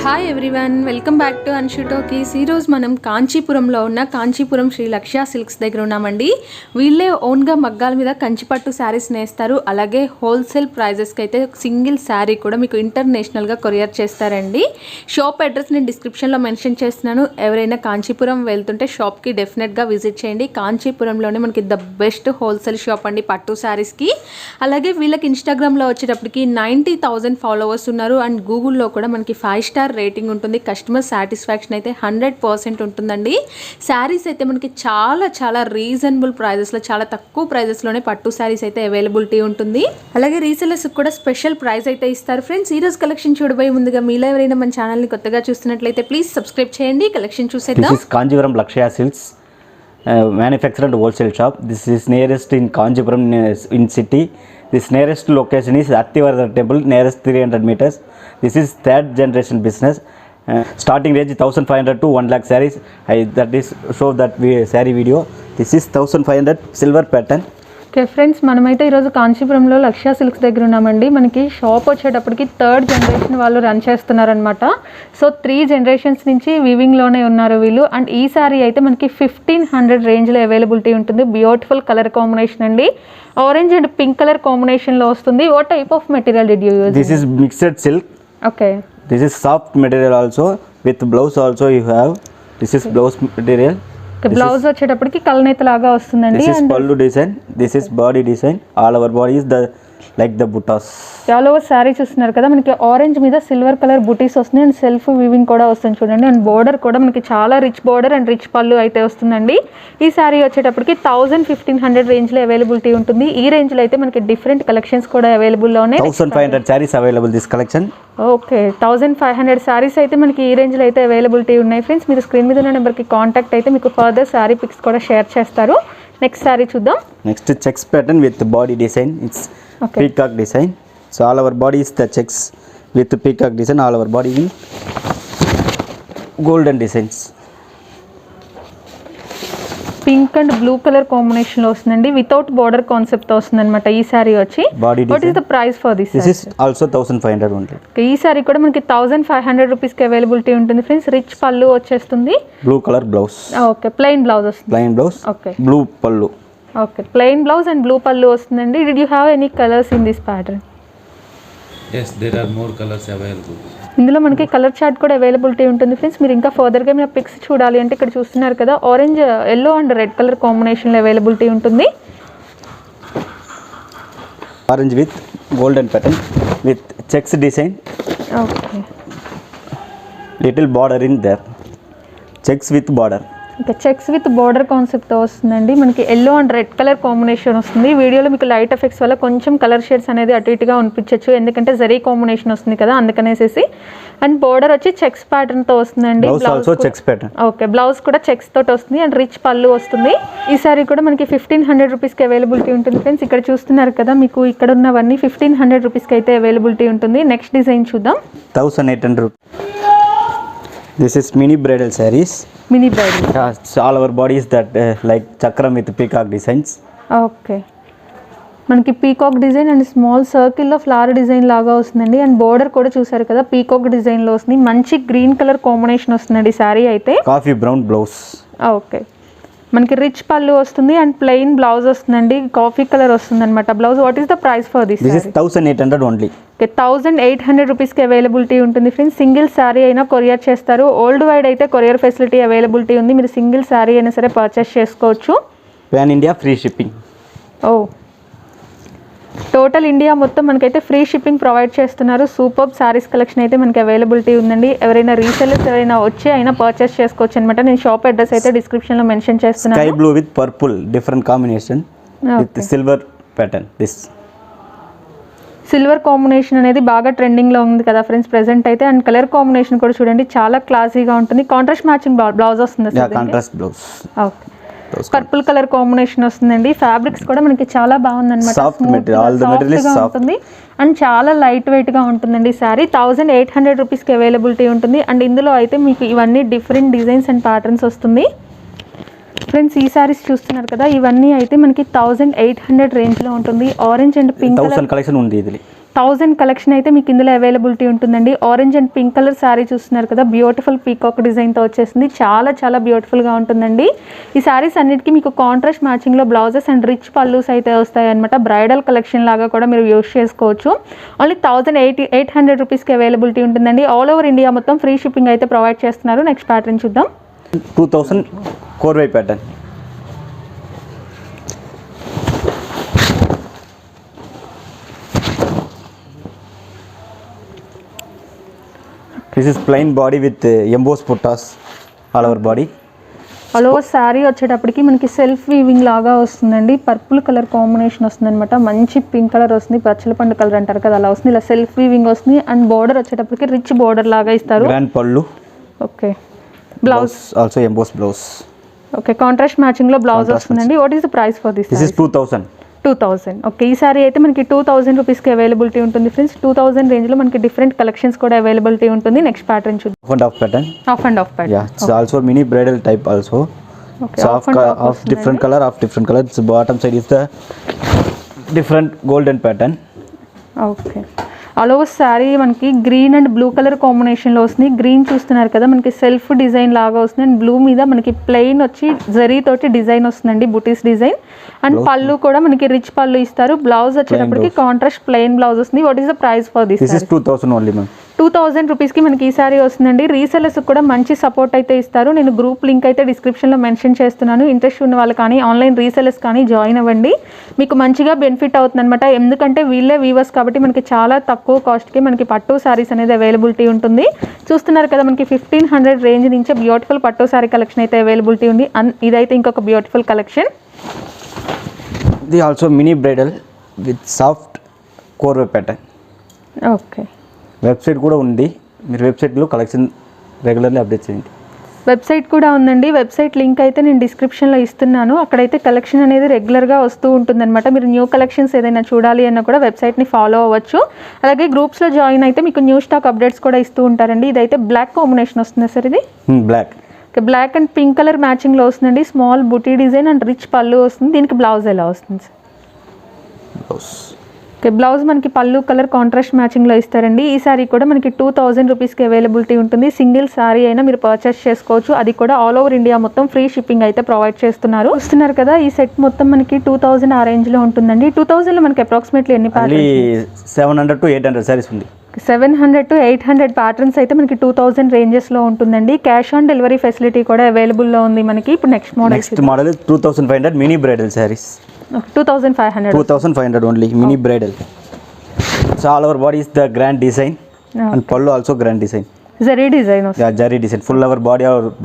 Hi everyone, welcome back to Anshu talkies. ఈరోజు మనం కాంచీపురంలో ఉన్న కాంచీపురం శ్రీ లక్ష్య సిల్క్స్ దగ్గర ఉన్నామండి. వీళ్ళే ఓన్గా మగ్గాల మీద కంచిపట్టు శారీస్ నేస్తారు. అలాగే హోల్సేల్ ప్రైజెస్కి అయితే సింగిల్ శారీ కూడా మీకు ఇంటర్నేషనల్గా కొరియర్ చేస్తారండి. షాప్ అడ్రస్ నేను డిస్క్రిప్షన్లో మెన్షన్ చేస్తున్నాను. ఎవరైనా కాంచీపురం వెళ్తుంటే షాప్కి డెఫినెట్గా విజిట్ చేయండి. కాంచీపురంలోనే మనకి ద బెస్ట్ హోల్సేల్ షాప్ అండి పట్టు శారీస్కి. అలాగే వీళ్ళకి ఇన్స్టాగ్రామ్లో వచ్చేటప్పటికి 90,000 ఫాలోవర్స్ ఉన్నారు. అండ్ గూగుల్లో కూడా మనకి 5 స్టార్ రేటింగ్ ఉంటుంది. కస్టమర్ సాటిస్ఫాక్షన్ అయితే 100% ఉంటుందండి. శారీస్ అయితే మనకి చాలా రీజనబుల్ ప్రైజెస్లో, చాలా తక్కువ ప్రైజెస్లోనే పట్టు శారీస్ అయితే అవైలబిలిటీ ఉంటుంది. అలాగే రీసెలర్స్ కూడా స్పెషల్ ప్రైస్ అయితే ఇస్తారు. ఫ్రెండ్స్, ఈ రోజు కలెక్షన్ చూడబోయే ముందుగా మీలో ఎవరైనా మన ఛానల్ని కొత్తగా చూస్తున్నట్లయితే ప్లీజ్ సబ్స్క్రైబ్ చేయండి. కలెక్షన్ చూసేద్దాం. కాంచీపురం లక్ష్య silks manufacturer and wholesale shop. This is nearest in Kanchipuram in city. This nearest location is Attivartha temple, nearest 300 meters. This is third generation business. Starting range 1500 to 1 lakh sarees. That is show that saree video. This is 1500 silver pattern. Okay friends, మనమైతే ఈరోజు కాంచీపురంలో లక్ష్య silks దగ్గర ఉన్నామండి. మనకి shop వచ్చేటప్పటికి third generation వాళ్ళు run చేస్తున్నారనమాట. సో 3 generations నుంచి వీవింగ్లోనే ఉన్నారు వీళ్ళు. అండ్ ఈ సారీ అయితే మనకి 1500 రేంజ్లో అవైలబిలిటీ ఉంటుంది. బ్యూటిఫుల్ కలర్ కాంబినేషన్ అండి. ఆరెంజ్ అండ్ పింక్ కలర్ కాంబినేషన్లో వస్తుంది. What type of material did you use? This is mixed silk. Okay. This is soft material also. With blouse also you have. This is blouse material. Blouse వచ్చేటప్పటికి కలనేత లాగా వస్తుందండి. This is pallu design. This is body design. All our body is like the buttas. All over sari చూస్తున్నారు కదా, మనకి orange మీద silver colour బుటీస్ వస్తున్నాయి. And self weaving కూడా వస్తుంది చూడండి. అండ్ బోర్డర్ కూడా మనకి చాలా రిచ్ బోర్డర్ అండ్ రిచ్ పళ్ళు అయితే వస్తుందండి. ఈ శారీ వచ్చేటప్పటికి 1500 రేంజ్లో అవైలబిలిటీ ఉంటుంది. ఈ రేంజ్లో అయితే మనకి డిఫరెంట్ కలెక్షన్స్ కూడా అవైలబుల్లో ఉన్నాయి. 1500 sarees available this collection. Okay, 1500 saris అయితే మనకి ఈ రేంజ్లో అయితే అవైలబిలిటీ ఉన్నాయి. ఫ్రెండ్స్, మీరు స్క్రీన్ మీద ఉన్న నెంబర్కి కాంటాక్ట్ అయితే మీకు ఫర్దర్ శారీ పిక్స్ కూడా షేర్ చేస్తారు. నెక్స్ట్ శారీ చూద్దాం. Next checks pattern with body design. It's peacock design. So all our body is the checks with the peacock design. All our body in golden designs. Pink and blue colour కాంబినేషన్లో వస్తుందండి. Without border కాన్సెప్ట్తో వస్తుంది అనమాట ఈ sorry వచ్చి. What is the price for this? This is also 1500 only. ఈ sorry కూడా మనకి 1500 రూపీస్కి అవైలబిలిటీ ఉంటుంది. ఫ్రెండ్స్, రిచ్ పళ్ళు వచ్చేస్తుంది. Blue color blouse. Okay, plain blouse వస్తుంది. Plain blouse. Okay. Blue pallu. Okay, plain blouse and blue పళ్ళు వస్తుందండి. Did you have any colours in this pattern? Yes, there are more colors available. ఇందులో మనకి colour chart కూడా availability ఉంటుంది. Friends, మీరు ఇంకా ఫర్దర్గా ఏమైనా పిక్స్ చూడాలి అంటే ఇక్కడ చూస్తున్నారు కదా, orange, yellow and red colour కాంబినేషన్లో అవైలబిలిటీ ఉంటుంది. Orange with golden pattern with checks design. Okay. Little border in there. Checks with border. Okay, checks with border కాన్సెప్ట్తో వస్తుందండి. మనకి yellow and red colour combination వస్తుంది. వీడియోలో మీకు లైట్ ఎఫెక్ట్స్ వల్ల కొంచెం కలర్ షేడ్స్ అనేది అటు ఇటుగా అనిపించవచ్చు, ఎందుకంటే జరీ కాంబినేషన్ వస్తుంది కదా, అందుకనేసి. అండ్ బార్డర్ వచ్చి చెక్స్ ప్యాటర్న్తో వస్తుందండి. ఓకే, బ్లౌజ్ కూడా చెక్స్ తోటి వస్తుంది అండ్ రిచ్ పళ్ళు వస్తుంది. ఈ సారీ కూడా మనకి 1500 రూపీస్కి అవైలబిలిటీ ఉంటుంది. ఫ్రెండ్స్, ఇక్కడ చూస్తున్నారు కదా, మీకు ఇక్కడ ఉన్నవన్నీ 1500 రూపీస్కి అయితే అవైలబిలిటీ ఉంటుంది. నెక్స్ట్ డిజైన్ చూద్దాం. 1800. This is mini bridal sarees. Mini bridal. All our body is that like chakram with peacock designs. Okay, మనకి పీకాక్ డిజైన్ అండ్ స్మాల్ సర్కిల్లో ఫ్లవర్ డిజైన్ లాగా వస్తుందండి. అండ్ బోర్డర్ కూడా చూసారు కదా, పీకాక్ డిజైన్లో వస్తుంది. మంచి గ్రీన్ కలర్ కాంబినేషన్ వస్తుందండి శారీ అయితే. Coffee brown blouse. ఓకే, మనకి రిచ్ పళ్ళు వస్తుంది అండ్ ప్లెయిన్ బ్లౌజ్ వస్తుందండి. కాఫీ కలర్ వస్తుంది అనమాట blouse. What is the price for this? This is 1800 only. Okay, 1800 రూపీస్కి అవైలబిలిటీ ఉంటుంది. ఫ్రెండ్స్, సింగిల్ శారీ అయినా కొరియర్ చేస్తారు. ఓల్డ్ వైడ్ అయితే కొరియర్ ఫెసిలిటీ అవైలబిలిటీ ఉంది. మీరు సింగిల్ శారీ అయినా సరే పర్చేస్ చేసుకోవచ్చు. Pan India free shipping. ఓ, టోటల్ ఇండియా మొత్తం మనకైతే ఫ్రీ షిప్పింగ్ ప్రొవైడ్ చేస్తున్నారు. సూపర్ శారీస్ కలెక్షన్ అయితే మనకి అవైలబిలిటీ ఉందండి. ఎవరైనా రీసెలర్స్ ఎవరైనా వచ్చి అయినా పర్చేస్ చేసుకోవచ్చు అనమాట. నేను షాప్ అడ్రస్ అయితే డిస్క్రిప్షన్లో మెన్షన్ చేస్తున్నాను. Sky blue with purple, different combination. With silver pattern. This silver combination అనేది బాగా ట్రెండింగ్లో ఉంది కదా ఫ్రెండ్స్ ప్రెసెంట్ అయితే. అండ్ కలర్ కాంబినేషన్ కూడా చూడండి, చాలా క్లాసీగా ఉంటుంది. కాంట్రాస్ట్ మ్యాచింగ్ బ్లౌజ్ వస్తుంది. Contrast blouse. Okay, purple colour combination వస్తుందండి. ఫ్యాబ్రిక్స్ కూడా మనకి చాలా బాగుందన్నమాట. ఉంటుంది అండ్ చాలా లైట్ వెయిట్గా ఉంటుందండి. శారీ 1800 రూపీస్కి అవైలబిలిటీ ఉంటుంది. అండ్ ఇందులో అయితే మీకు ఇవన్నీ డిఫరెంట్ డిజైన్స్ అండ్ ప్యాటర్న్స్ వస్తుంది. ఫ్రెండ్స్, ఈ సారీస్ చూస్తున్నారు కదా, ఇవన్నీ అయితే మనకి 1800 రేంజ్లో ఉంటుంది. ఆరెంజ్ అండ్ పింక్ 1000 కలెక్షన్ ఉంది. ఇది 1000 కలెక్షన్ అయితే మీకు ఇందులో అవైలబిలిటీ ఉంటుందండి. Orange and pink colour sari చూస్తున్నారు కదా, బ్యూటిఫుల్ పీకాక్ డిజైన్తో వచ్చేసింది. చాలా చాలా బ్యూటిఫుల్గా ఉంటుందండి. ఈ శారీస్ అన్నిటికీ మీకు కాంట్రాస్ట్ మ్యాచింగ్లో బ్లౌజెస్ అండ్ రిచ్ పల్లూస్ అయితే వస్తాయి అనమాట. బ్రైడల్ కలెక్షన్ లాగా కూడా మీరు యూస్ చేసుకోవచ్చు. ఓన్లీ 1800 రూపీస్కి అవైలబిలిటీ ఉంటుందండి. ఆల్ ఓవర్ ఇండియా మొత్తం ఫ్రీ షిప్పింగ్ అయితే ప్రొవైడ్ చేస్తున్నారు. నెక్స్ట్ ప్యాటర్న్ చూద్దాం. 2000 కోర్వై pattern. This is plain body with embossed puttas all over body. All over sari వచ్చేటప్పటికి మనకి సెల్ఫ్ వీవింగ్ లాగా వస్తుందండి. పర్పుల్ కలర్ కాంబినేషన్ వస్తుంది అనమాట. మంచి పింక్ కలర్ వస్తుంది, పచ్చల పండు కలర్ అంటారు కదా, అలా వస్తుంది. ఇలా సెల్ఫ్ వీవింగ్ వస్తుంది. అండ్ బోర్డర్ వచ్చేటప్పటికి రిచ్ బోర్డర్ లాగా ఇస్తారు. Grand pallu. Okay, blouse also embossed blouse. Okay, contrast matching లో బ్లౌజ్ వస్తుందండి. What is the price for this? This is 2000. 2000. Okay, ఈ సారీ అయితే మనకి 2000 రూపీస్కి అవైలబిలిటీ ఉంటుంది ఫ్రెండ్స్. 2000 రేంజ్లో మనకి డిఫరెంట్ కలెక్షన్స్ కూడా అవైలబిలిటీ ఉంటుంది. నెక్స్ట్ ప్యాటర్న్ చూద్దాం. Half and half pattern. Half and half pattern. Yeah, it's also mini bridal type also. Okay, So of different color, of different color. Its bottom side is the different golden pattern. Okay, all over sari మనకి green and blue colour కాంబినేషన్లో వస్తుంది. Green చూస్తున్నారు కదా, మనకి self design లాగా వస్తుంది. And blue మీద మనకి ప్లెయిన్ వచ్చి జరీ తోటి డిజైన్ వస్తుందండి, బుటీస్ డిజైన్. అండ్ పళ్ళు కూడా మనకి రిచ్ పళ్ళు ఇస్తారు. బ్లౌజ్ వచ్చేటప్పటికి కాంట్రాస్ట్ ప్లెయిన్ బ్లౌజ్ వస్తుంది. What is the price for this? This is 2000 only, ma'am. 2000 రూపీస్కి మనకి ఈ సారీ వస్తుందండి. రీసెలర్స్ కూడా మంచి సపోర్ట్ అయితే ఇస్తారు. నేను గ్రూప్ లింక్ అయితే డిస్క్రిప్షన్లో మెన్షన్ చేస్తున్నాను. ఇంట్రెస్ట్ ఉన్న వాళ్ళు కానీ ఆన్లైన్ రీసెలర్స్ కానీ జాయిన్ అవ్వండి. మీకు మంచిగా బెనిఫిట్ అవుతుంది అనమాట. ఎందుకంటే వీళ్ళే వీవర్స్ కాబట్టి మనకి చాలా తక్కువ కాస్ట్కి మనకి పట్టు శారీస్ అనేది అవైలబిలిటీ ఉంటుంది. చూస్తున్నారు కదా, మనకి 1500 రేంజ్ నుంచే బ్యూటిఫుల్ పట్టు శారీ కలెక్షన్ అయితే అవైలబిలిటీ ఉంది. ఇదైతే ఇంకొక beautiful collection. This also mini bridal with soft corway pattern. Okay, website కూడా ఉంది. మీరు వెబ్సైట్లో కలెక్షన్ రెగ్యులర్లీ అప్డేట్ చేయండి. వెబ్సైట్ కూడా ఉందండి. వెబ్సైట్ లింక్ అయితే నేను డిస్క్రిప్షన్లో ఇస్తున్నాను. అక్కడైతే కలెక్షన్ అనేది రెగ్యులర్గా వస్తూ ఉంటుందన్నమాట. మీరు న్యూ కలెక్షన్స్ ఏదైనా చూడాలి అన్నా కూడా వెబ్సైట్ని ఫాలో అవ్వచ్చు. అలాగే గ్రూప్స్లో జాయిన్ అయితే మీకు న్యూ స్టాక్ అప్డేట్స్ కూడా ఇస్తూ ఉంటారండి. ఇదైతే బ్లాక్ కాంబినేషన్ వస్తుంది సార్. ఇది black. Okay, black and pink colour మ్యాచింగ్లో వస్తుందండి. Small buti design and rich పళ్ళు వస్తుంది. దీనికి బ్లౌజ్ ఎలా వస్తుంది సార్? ఓకే, బ్లౌజ్ మనకి పళ్ళు కలర్ కాంట్రాస్ట్ మ్యాచింగ్లో ఇస్తారండి. ఈ సారీ కూడా మనకి 2000 రూపీస్కి అవైలబిలిటీ ఉంటుంది. సింగిల్ సారీ అయినా మీరు పర్చేస్ చేసుకోవచ్చు. అది కూడా ఆల్ ఓవర్ ఇండియా మొత్తం ఫ్రీ షిప్పింగ్ అయితే ప్రొవైడ్ చేస్తున్నారు. చూస్తున్నారు కదా, ఈ సెట్ మొత్తం మనకి 2000 ఆ రేంజ్లో ఉంటుందండి. 2000లో మనకి అప్రాక్సిమేట్లీ ఎన్ని ప్యాటర్న్స్? 700 to 800 sarees ఉంది. 700 to 800 ప్యాటర్న్స్ అయితే మనకి 2000 రేంజెస్లో ఉంటుందండి. క్యాష్ ఆన్ డెలివరీ ఫెసిలిటీ కూడా అవైలబుల్లో ఉంది మనకి. ఇప్పుడు next model 2500 mini bridal sarees. 2500 only mini bridal. So all over body is the grand design. And pallu also grand design. Zari design వస్తుంది. Yeah, jari design. Full our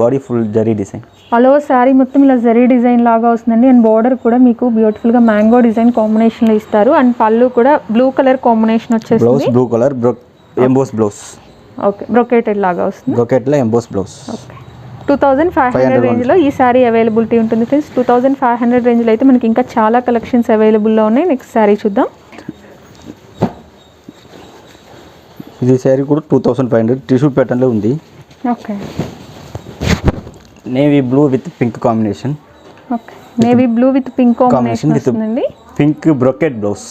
body full jari design. All over sari మొత్తం ఇలా zari design లాగా వస్తుందండి. And border కూడా మీకు బ్యూటిఫుల్గా mango design కాంబినేషన్లో ఇస్తారు. అండ్ పళ్ళు కూడా బ్లూ కలర్ కాంబినేషన్ వచ్చేస్తుంది. Blouse blue color embossed blouse. Okay, brocaded లాగా వస్తుంది. Brocade la embossed blouse. Okay, 2500 రేంజ్లో ఈ శారీ అవైలబిలిటీ ఉంటుంది ఫ్రెండ్స్. 2500 రేంజ్లో అయితే మనకి ఇంకా చాలా కలెక్షన్స్ అవైలబుల్లో ఉన్నాయి. నెక్స్ట్ శారీ చూద్దాం. ఇది శారీ కూడా 2500 టిష్యూ ప్యాటర్న్లో ఉంది. Okay, navy blue with pink combination. Okay, navy blue with pink combination వస్తుందండి. Pink brocade blouse.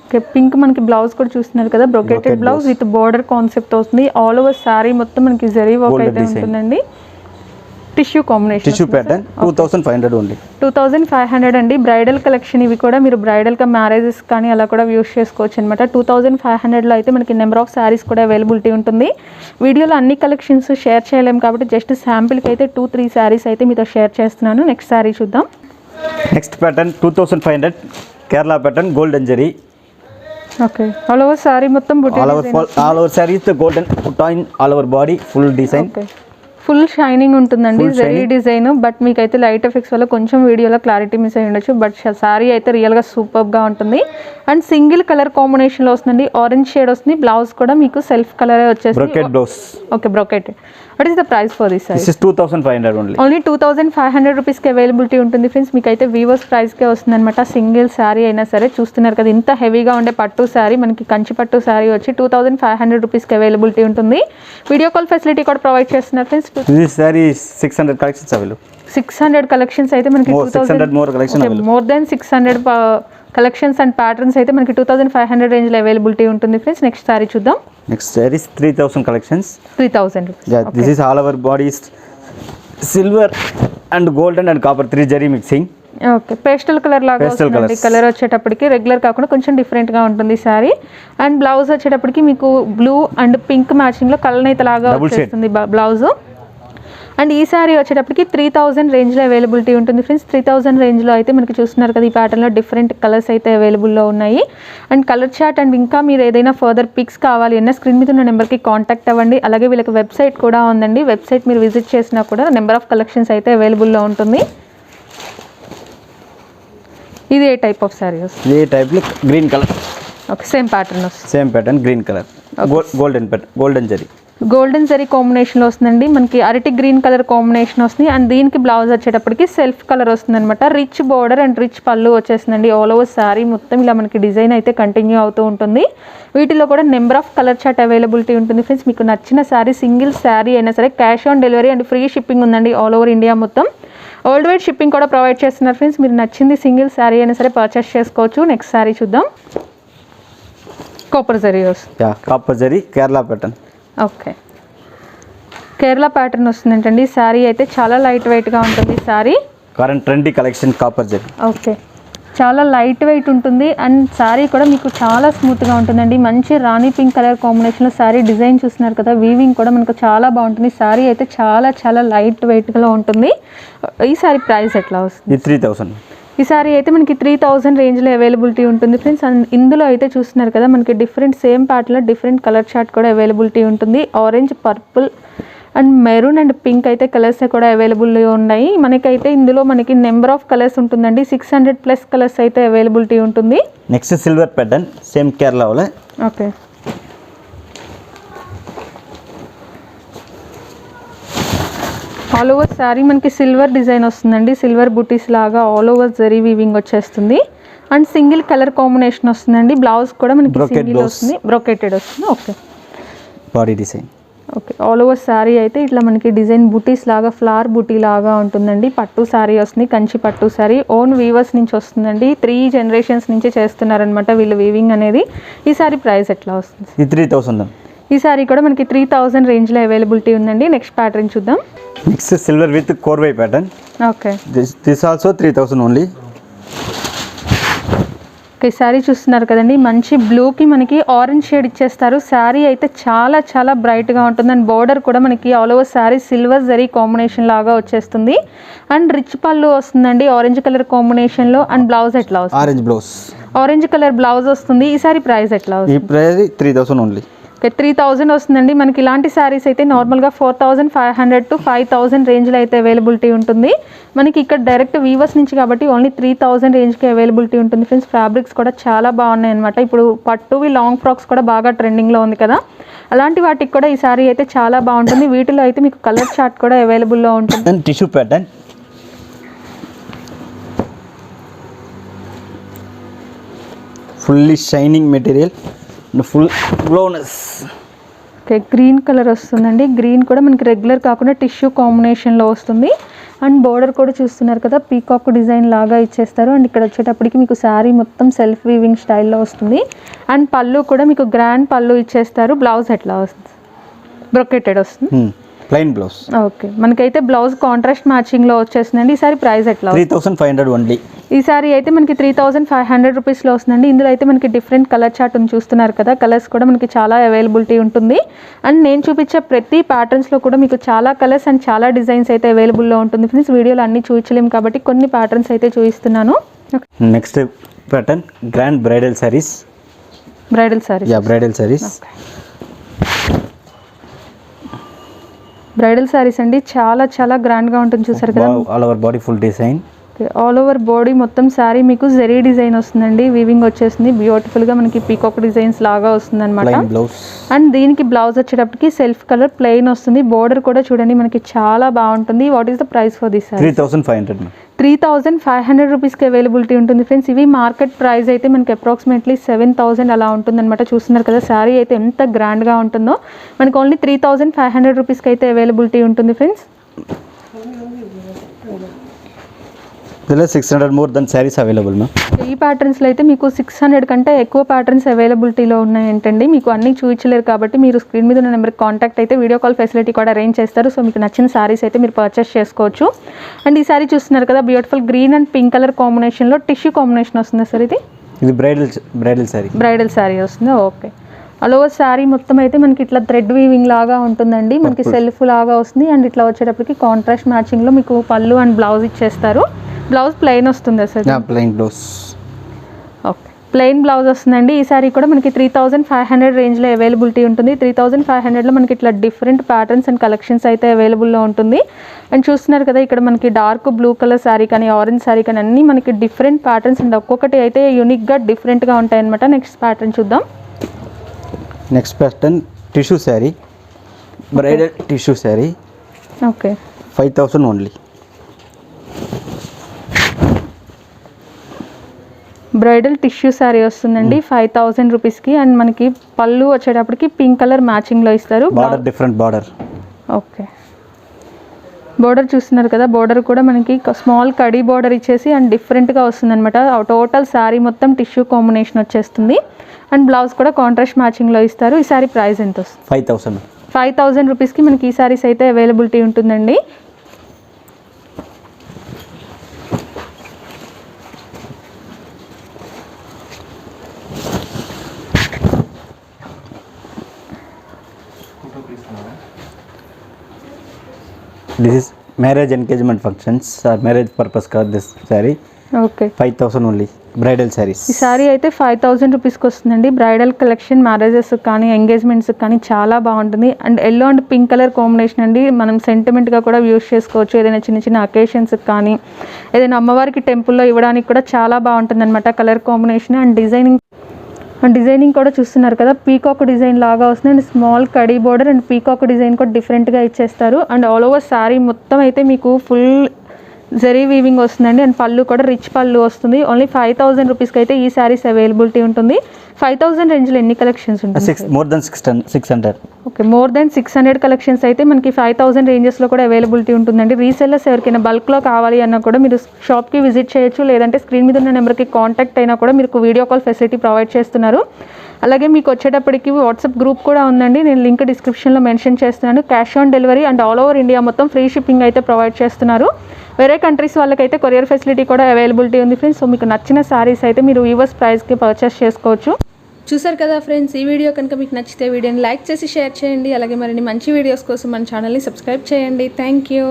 Okay, pink మనకి బ్లౌజ్ కూడా చూస్తున్నారు కదా, brocaded blouse with border concept వస్తుంది. ఆల్ ఓవర్ శారీ మొత్తం మనకి జరీ వర్క్ అయితే ఉంటుందండి. Tissue combination, tissue pattern 2500 only. 2500 అండి. బ్రైడల్ కలెక్షన్ ఇవి కూడా మీరు బ్రైడల్గా మ్యారేజెస్ కానీ అలా కూడా యూస్ చేసుకోవచ్చు అనమాట. 2500లో అయితే మనకి నెంబర్ ఆఫ్ శారీస్ కూడా అవైలబిలిటీ ఉంటుంది. వీడియోలో అన్ని కలెక్షన్స్ షేర్ చేయలేము కాబట్టి జస్ట్ శాంపిల్కి అయితే 2-3 శారీస్ అయితే మీతో షేర్ చేస్తున్నాను. నెక్స్ట్ శారీ చూద్దాం. Next pattern 2500 Kerala pattern golden zari. Okay, all over sari మొత్తం all over sari is golden పుటాయిన్ all over body full design. Okay, full shining ఉంటుందండి జరీ డిజైన్. బట్ మీకైతే లైట్ ఎఫెక్ట్స్ వల్ల కొంచెం వీడియోలో క్లారిటీ మిస్ అయ్యి ఉండొచ్చు. బట్ శారీ అయితే రియల్గా సూపర్గా ఉంటుంది. అండ్ సింగిల్ కలర్ కాంబినేషన్లో వస్తుందండి. ఆరెంజ్ షేడ్ వస్తుంది. బ్లౌజ్ కూడా మీకు సెల్ఫ్ కలరే వచ్చేస్తుంది. Blouse. Okay, brocade. What is the price for this sorry? This is 2500 only. Only 2500 రూపీస్కి అవైలబిలిటీ ఉంటుంది ఫ్రెండ్స్. మీకైతే వీవర్స్ ప్రైస్కే వస్తుంది అనమాట. సింగిల్ శారీ అయినా సరే. చూస్తున్నారు కదా, ఇంత హెవీగా ఉండే పట్టు శారీ మనకి కంచి పట్టు శారీ వచ్చి 2500 రూపీస్కి అవైలబిలిటీ ఉంటుంది. వీడియో కాల్ ఫెసిలిటీ కూడా ప్రొవైడ్ చేస్తున్నారు friends. This sari 600 collections available. 600 collections అయితే మనకి more 600 more collection available. More than 600 collections and patterns అయితే మనకి 2500 రేంజ్లో అవైలబిలిటీ ఉంటుంది ఫ్రెండ్స్. నెక్స్ట్ సారీ చూద్దాం. Next saris 3000 collections. 3000 rupees. This is all over bodies silver and golden and copper 3 zari mixing. Okay, pastel colour లాగా వస్తుంది. Colour వచ్చేటప్పటికి regular కాకుండా కొంచెం డిఫరెంట్గా ఉంటుంది సారీ. అండ్ బ్లౌజ్ వచ్చేటప్పటికి మీకు బ్లూ అండ్ పింక్ మ్యాచింగ్లో కలనైతే లాగా వచ్చేస్తుంది బ్లౌజ్. అండ్ ఈ సారీ వచ్చేటప్పటికి 3000 రేంజ్లో అవైలబిలిటీ ఉంటుంది ఫ్రెండ్స్. 3000 రేంజ్లో అయితే మనకి చూస్తున్నారు కదా, ఈ ప్యాటర్న్లో డిఫరెంట్ కలర్స్ అయితే అవైలబుల్లో ఉన్నాయి. అండ్ కలర్ చార్ట్ అండ్ ఇంకా మీరు ఏదైనా ఫర్దర్ పిక్స్ కావాలి అన్న స్క్రీన్ మీద ఉన్న నెంబర్కి కాంటాక్ట్ అవ్వండి. అలాగే వీళ్ళకి వెబ్సైట్ కూడా ఉందండి. వెబ్సైట్ మీరు విజిట్ చేసినా కూడా నెంబర్ ఆఫ్ కలెక్షన్స్ అయితే అవైలబుల్లో ఉంటుంది. ఇది ఏ టైప్ ఆఫ్ సారీ వస్తుంది? ఏ టైప్లో green colour. Okay, same pattern వస్తుంది. Same pattern green colour, golden zari. Golden zari కాంబినేషన్లో వస్తుందండి. మనకి అరటి గ్రీన్ కలర్ కాంబినేషన్ వస్తుంది. అండ్ దీనికి బ్లౌజ్ వచ్చేటప్పటికి సెల్ఫ్ కలర్ వస్తుంది అనమాట. రిచ్ బోర్డర్ అండ్ రిచ్ పళ్ళు వచ్చేస్తుందండి. ఆల్ ఓవర్ శారీ మొత్తం ఇలా మనకి డిజైన్ అయితే కంటిన్యూ అవుతూ ఉంటుంది. వీటిలో కూడా number of colour chart availability ఉంటుంది ఫ్రెండ్స్. మీకు నచ్చిన శారీ, సింగిల్ శారీ అయినా సరే cash on delivery and free shipping ఉందండి ఆల్ ఓవర్ ఇండియా మొత్తం. వరల్డ్ వైడ్ షిప్పింగ్ కూడా ప్రొవైడ్ చేస్తున్నారు ఫ్రెండ్స్. మీరు నచ్చింది సింగిల్ శారీ అయినా సరే పర్చేస్ చేసుకోవచ్చు. నెక్స్ట్ శారీ చూద్దాం. కాపర్ జరీ వస్తుంది. Copper zari Kerala pattern. Okay, Kerala pattern వస్తుందంటండి. శారీ అయితే చాలా లైట్ వెయిట్గా ఉంటుంది sari. Current trendy collection copper zari. Okay, చాలా లైట్ వెయిట్ ఉంటుంది. అండ్ శారీ కూడా మీకు చాలా స్మూత్గా ఉంటుందండి. మంచి రాణి పింక్ కలర్ కాంబినేషన్లో శారీ డిజైన్ చూస్తున్నారు కదా, వీవింగ్ కూడా మనకు చాలా బాగుంటుంది. శారీ అయితే చాలా చాలా లైట్ వెయిట్గా ఉంటుంది. ఈ శారీ ప్రైస్ ఎట్లా వస్తుంది? 3000. ఈ సారీ అయితే మనకి 3000 రేంజ్లో అవైలబిలిటీ ఉంటుంది ఫ్రెండ్స్. అండ్ ఇందులో అయితే చూస్తున్నారు కదా, మనకి డిఫరెంట్ సేమ్ ప్యాటర్న్లో డిఫరెంట్ కలర్ చార్ట్ కూడా అవైలబిలిటీ ఉంటుంది. Orange, purple and maroon and pink అయితే కలర్స్ కూడా అవైలబుల్గా ఉన్నాయి. మనకైతే ఇందులో మనకి నెంబర్ ఆఫ్ కలర్స్ ఉంటుందండి. 600+ కలర్స్ అయితే అవైలబిలిటీ ఉంటుంది. Next silver pattern, same Kerala వాళ్ళ. ఓకే, ఆల్ ఓవర్ శారీ మనకి సిల్వర్ డిజైన్ వస్తుందండి. సిల్వర్ బుటీస్ లాగా ఆల్ ఓవర్ జరీ వీవింగ్ వచ్చేస్తుంది. అండ్ సింగిల్ కలర్ కాంబినేషన్ వస్తుందండి. బ్లౌజ్ కూడా మనకి సింగిల్ వస్తుంది, బ్రోకెటెడ్ వస్తుంది. Okay, body design. Okay, all over sari అయితే ఇట్లా మనకి డిజైన్ బుటీస్ లాగా, ఫ్లవర్ బుటీ లాగా ఉంటుందండి. పట్టు శారీ వస్తుంది, కంచి పట్టు శారీ. ఓన్ వీవర్స్ నుంచి వస్తుందండి. 3 generations నుంచి చేస్తున్నారనమాట వీళ్ళు వీవింగ్ అనేది. ఈ శారీ ప్రైస్ ఎట్లా వస్తుంది? 3000. ఈ శారీ కూడా మనకి 3000 రేంజ్లో అవైలబిలిటీ ఉందండి. నెక్స్ట్ ప్యాటర్న్ చూద్దాం. Next silver with Korvai pattern. Okay, this also 3000 only. Okay, sari చూస్తున్నారు కదండి, మంచి బ్లూకి మనకి ఆరెంజ్ షేడ్ ఇచ్చేస్తారు. శారీ అయితే చాలా చాలా బ్రైట్గా ఉంటుంది. అండ్ బోర్డర్ కూడా మనకి all over sari silver zari combination లాగా వచ్చేస్తుంది. అండ్ రిచ్ పళ్ళు వస్తుందండి ఆరెంజ్ కలర్ కాంబినేషన్లో. అండ్ బ్లౌజ్ ఎట్లా వస్తుంది? Orange blouse, orange colour blouse వస్తుంది. ఈ శారీ ప్రైస్ ఎట్లా ఈ వస్తుంది? Price 3000 only. ఓకే, 3000 వస్తుందండి. మనకి ఇలాంటి శారీస్ అయితే నార్మల్గా 4500 to 5000 రేంజ్లో అయితే అవైలబిలిటీ ఉంటుంది. మనకి ఇక్కడ డైరెక్ట్ వీవర్స్ నుంచి కాబట్టి ఓన్లీ 3000 రేంజ్కి అవైలబిలిటీ ఉంటుంది ఫ్రెండ్స్. ఫ్యాబ్రిక్స్ కూడా చాలా బాగున్నాయి అనమాట. ఇప్పుడు పట్టువి లాంగ్ ఫ్రాక్స్ కూడా బాగా ట్రెండింగ్లో ఉంది కదా, అలాంటి వాటికి కూడా ఈ శారీ అయితే చాలా బాగుంటుంది. వీటిలో అయితే మీకు కలర్ చార్ట్ కూడా అవైలబుల్లో ఉంటుంది. Tissue pattern, fully shining material, full glowness. Okay, green colour వస్తుందండి. గ్రీన్ కూడా మనకి రెగ్యులర్ కాకుండా టిష్యూ కాంబినేషన్లో వస్తుంది. అండ్ బోర్డర్ కూడా చూస్తున్నారు కదా, పీకాక్ డిజైన్ లాగా ఇచ్చేస్తారు. అండ్ ఇక్కడ వచ్చేటప్పటికి మీకు శారీ మొత్తం సెల్ఫ్ వీవింగ్ స్టైల్లో వస్తుంది. అండ్ పళ్ళు కూడా మీకు గ్రాండ్ పళ్ళు ఇచ్చేస్తారు. బ్లౌజ్ ఎట్లా వస్తుంది? బ్రొకెటెడ్ వస్తుంది, ప్లెయిన్ బ్లౌజ్. ఓకే, మనకైతే బ్లౌజ్ కాంట్రాస్ట్ మ్యాచింగ్లో వచ్చేస్తుందండి. ఈ సారీ ప్రైస్ ఎట్లా? 3500 ఓన్లీ. ఈ సారీ అయితే మనకి 3500 రూపీస్లో వస్తుందండి. ఇందులో అయితే మనకి డిఫరెంట్ కలర్ చార్ట్ ఉంది, చూస్తున్నారు కదా. కలర్స్ కూడా మనకి చాలా అవైలబిలిటీ ఉంటుంది. అండ్ నేను చూపించే ప్రతి ప్యాటర్న్స్లో కూడా మీకు చాలా కలర్స్ అండ్ చాలా డిజైన్స్ అయితే అవైలబుల్లో ఉంటుంది ఫ్రెండ్స్. వీడియోలో అన్ని చూపించలేము కాబట్టి కొన్ని ప్యాటర్న్స్ అయితే చూపిస్తున్నాను. Next pattern grand bridal saris. Bridal saris. Bridal saris. Bridal saris అండి, చాలా చాలా గ్రాండ్గా ఉంటుంది, చూసారు కదా. All over body full design. All over body మొత్తం శారీ మీకు జరీ డిజైన్ వస్తుందండి. వీవింగ్ వచ్చేస్తుంది బ్యూటిఫుల్గా, మనకి పీకాక్ డిజైన్స్ లాగా వస్తుంది అనమాట. అండ్ దీనికి బ్లౌజ్ వచ్చేటప్పటికి సెల్ఫ్ కలర్ ప్లెయిన్ వస్తుంది. బోర్డర్ కూడా చూడండి మనకి చాలా బాగుంటుంది. What is the price for this? 3500. 3500 రూపీస్కి అవైలబిలిటీ ఉంటుంది ఫ్రెండ్స్. ఇవి మార్కెట్ ప్రైస్ అయితే మనకి అప్రాక్సిమేట్లీ 7000 అలా ఉంటుందన్నమాట. చూస్తున్నారు కదా శారీ అయితే ఎంత గ్రాండ్గా ఉంటుందో. మనకి ఓన్లీ 3500 రూపీస్కి అయితే అవైలబిలిటీ ఉంటుంది friends. There are 600 more than sarees available, ma'am. ఈ ప్యాటర్న్స్లో అయితే మీకు 600 కంటే ఎక్కువ ప్యాటర్న్స్ అవైలబిలిటీలో ఉన్నాయంటండి. మీకు అన్నీ చూపించలేరు కాబట్టి మీరు స్క్రీన్ మీద ఉన్న నెంబర్కి కాంటాక్ట్ అయితే వీడియో కాల్ ఫెసిలిటీ కూడా అరేంజ్ చేస్తారు. సో మీకు నచ్చిన సారీస్ అయితే మీరు పర్చేస్ చేసుకోవచ్చు. అండ్ ఈ సారీ చూస్తున్నారు కదా, beautiful green and pink colour కాంబినేషన్లో టిష్యూ కాంబినేషన్ వస్తుంది సార్. ఇది బ్రైడల్ సారీ వస్తుంది. ఓకే, ఆల్ ఓవర్ శారీ మొత్తం అయితే మనకి ఇట్లా థ్రెడ్ వీవింగ్ లాగా ఉంటుందండి. మనకి సెల్ఫ్ లాగా వస్తుంది. అండ్ ఇట్లా వచ్చేటప్పటికి కాంట్రాస్ట్ మ్యాచింగ్లో మీకు పళ్ళు అండ్ బ్లౌజ్ ఇచ్చేస్తారు. బ్లౌజ్ ప్లెయిన్ వస్తుందా sir? Plain blouse. Okay, plain blouse వస్తుందండి. ఈ సారీ కూడా మనకి 3500 రేంజ్లో అవైలబిలిటీ ఉంటుంది. 3500లో మనకి ఇట్లా డిఫరెంట్ ప్యాటర్న్స్ అండ్ కలెక్షన్స్ అయితే అవైలబుల్లో ఉంటుంది. అండ్ చూస్తున్నారు కదా, ఇక్కడ మనకి డార్క్ బ్లూ కలర్ శారీ కానీ ఆరెంజ్ శారీ కానీ అన్నీ మనకి డిఫరెంట్ ప్యాటర్న్స్ అండ్ ఒక్కొక్కటి అయితే యూనిక్గా డిఫరెంట్గా ఉంటాయి అనమాట. నెక్స్ట్ ప్యాటర్న్ చూద్దాం. Next pattern tissue sari, bridal tissue sari. Okay, 5000 only. Bridal tissue sari వస్తుందండి 5000 రూపీస్కి. అండ్ మనకి పళ్ళు వచ్చేటప్పటికి పింక్ కలర్ మ్యాచింగ్లో ఇస్తారు. Border different border. Okay, border చూస్తున్నారు కదా, బోర్డర్ కూడా మనకి స్మాల్ కడీ బోర్డర్ ఇచ్చేసి అండ్ డిఫరెంట్గా వస్తుంది అనమాట. టోటల్ శారీ మొత్తం టిష్యూ కాంబినేషన్ వచ్చేస్తుంది. అండ్ బ్లౌజ్ కూడా కాంట్రాస్ట్ మ్యాచింగ్లో ఇస్తారు. ఈ సారీ ప్రైస్ ఎంత వస్తుంది? 5000 రూపీస్కి మనకి ఈ సారీస్ అయితే అవైలబిలిటీ ఉంటుందండి. This is marriage engagement functions or marriage purpose ka this saree. Okay, 5000 only. Bridal saris. ఈ సారీ అయితే 5000 రూపీస్కి వస్తుందండి. బ్రైడల్ కలెక్షన్ మ్యారేజెస్ కానీ ఎంగేజ్మెంట్స్ కానీ చాలా బాగుంటుంది. And yellow and pink colour combination అండి. మనం సెంటిమెంట్గా కూడా యూస్ చేసుకోవచ్చు. ఏదైనా చిన్న చిన్న అకేషన్స్కి కానీ ఏదైనా అమ్మవారికి టెంపుల్లో ఇవ్వడానికి కూడా చాలా బాగుంటుంది అనమాట కలర్ కాంబినేషన్. అండ్ డిజైనింగ్ కూడా చూస్తున్నారు కదా, పీకాక్ డిజైన్ లాగా వస్తుంది. And small khadi border and peacock design కూడా డిఫరెంట్గా ఇచ్చేస్తారు. అండ్ ఆల్ ఓవర్ శారీ మొత్తం అయితే మీకు ఫుల్ జరీ వీవింగ్ వస్తుందండి. అండ్ పళ్ళు కూడా రిచ్ పళ్ళు వస్తుంది. ఓన్లీ 5000 రూపీస్కి అయితే ఈ శారీస్ అవైలబిలిటీ ఉంటుంది. 5000 రేంజ్లో ఎన్ని కలెక్షన్స్ ఉంటాయి? More than 600. Okay, more than 600 collections అయితే మనకి 5000 రేంజెస్లో కూడా అవైలబిలిటీ ఉంటుందండి. రీసెల్లర్స్ ఎవరికైనా బల్క్లో కావాలి అన్నా కూడా మీరు షాప్కి విజిట్ చేయొచ్చు. లేదంటే స్క్రీన్ మీద ఉన్న నెంబర్కి కాంటాక్ట్ అయినా కూడా మీకు వీడియో కాల్ ఫెసిలిటీ ప్రొవైడ్ చేస్తున్నారు. అలాగే మీకు వచ్చేటప్పటికి వాట్సాప్ గ్రూప్ కూడా ఉందండి. నేను లింక్ డిస్క్రిప్షన్లో మెన్షన్ చేస్తున్నాను. Cash on delivery and all over India మొత్తం ఫ్రీ షిప్పింగ్ అయితే ప్రొవైడ్ చేస్తున్నారు. వేరే కంట్రీస్ వాళ్ళకైతే కొరియర్ ఫెసిలిటీ కూడా అవైలబిలిటీ ఉంది ఫ్రెండ్స్. సో మీకు నచ్చిన సారీస్ అయితే మీరు యూఎస్ ప్రైస్కి పర్చేస్ చేసుకోవచ్చు. చూసారు కదా ఫ్రెండ్స్, ఈ వీడియో కనుక మీకు నచ్చితే వీడియోని లైక్ చేసి షేర్ చేయండి. అలాగే మరిన్ని మంచి వీడియోస్ కోసం మన ఛానల్ని సబ్స్క్రైబ్ చేయండి. Thank you.